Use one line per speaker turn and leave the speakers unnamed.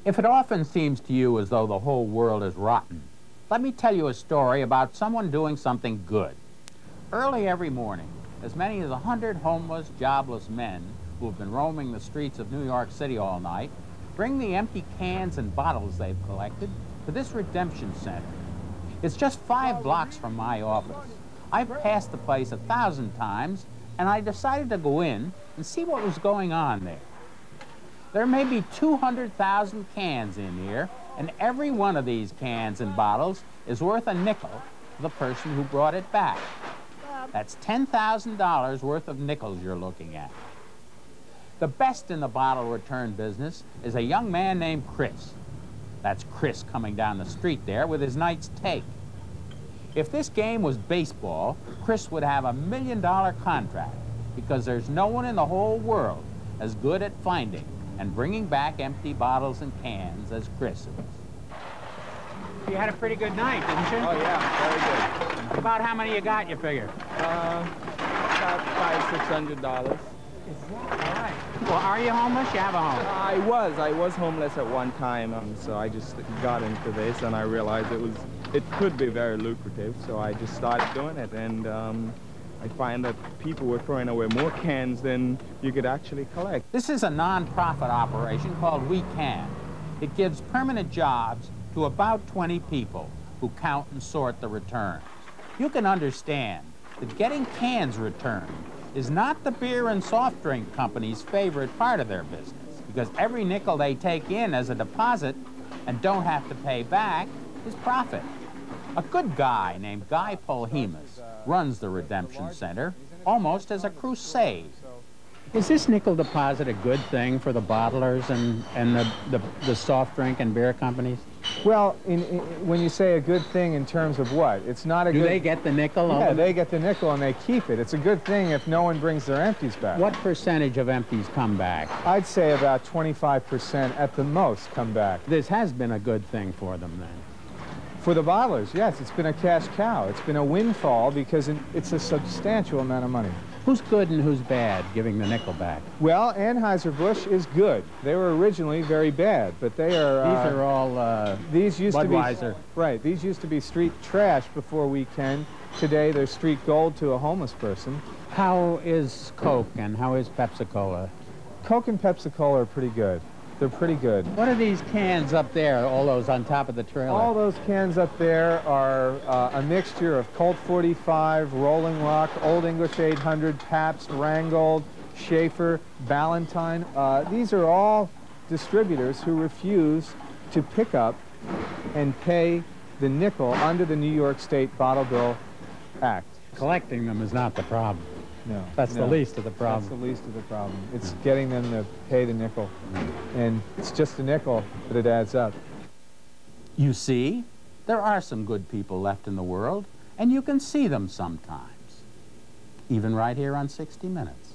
If it often seems to you as though the whole world is rotten, let me tell you a story about someone doing something good. Early every morning, as many as 100 homeless, jobless men who have been roaming the streets of New York City all night bring the empty cans and bottles they've collected to this redemption center. It's just 5 blocks from my office. I've passed the place 1,000 times, and I decided to go in and see what was going on there. There may be 200,000 cans in here, and every one of these cans and bottles is worth a nickel to the person who brought it back. That's $10,000 worth of nickels you're looking at. The best in the bottle return business is a young man named Chris. That's Chris coming down the street there with his night's take. If this game was baseball, Chris would have $1 million contract because there's no one in the whole world as good at finding and bringing back empty bottles and cans as Chris is. You had a pretty good night, didn't you?
Oh, yeah, very good.
About how many you got, you figure?
About $500, $600.
Right. Well, are you homeless? You have a home?
I was homeless at one time, so I just got into this, and I realized it could be very lucrative, so I just started doing it, and I find that people were throwing away more cans than you could actually collect.
This is a non-profit operation called We Can. It gives permanent jobs to about 20 people who count and sort the returns. You can understand that getting cans returned is not the beer and soft drink company's favorite part of their business, because every nickel they take in as a deposit and don't have to pay back is profit. A good guy named Guy Polhemus runs the Redemption Center almost as a crusade. Is this nickel deposit a good thing for the bottlers and the soft drink and beer companies?
Well, when you say a good thing in terms of what? It's not a good...
Do they get the nickel?
Yeah, they get the nickel and they keep it. It's a good thing if no one brings their empties back.
What percentage of empties come back?
I'd say about 25% at the most come back.
This has been a good thing for them then.
For the bottlers, yes, it's been a cash cow. It's been a windfall because it's a substantial amount of money.
Who's good and who's bad giving the nickel back?
Well, Anheuser-Busch is good. They were originally very bad, but they are...
These are all
these used
Budweiser.
To be, right, these used to be street trash before We Can. Today, they're street gold to a homeless person.
How is Coke and how is Pepsi-Cola?
Coke and Pepsi-Cola are pretty good. They're pretty good.
What are these cans up there, all those on top of the trailer?
All those cans up there are a mixture of Colt 45, Rolling Rock, Old English 800, Pabst, Rheingold, Schaefer, Ballantine. These are all distributors who refuse to pick up and pay the nickel under the New York State Bottle Bill Act.
Collecting them is not the problem.
No.
That's the least of the problem.
That's the least of the problem. It's getting them to pay the nickel. And it's just a nickel, but it adds up.
You see, there are some good people left in the world, and you can see them sometimes. Even right here on 60 Minutes.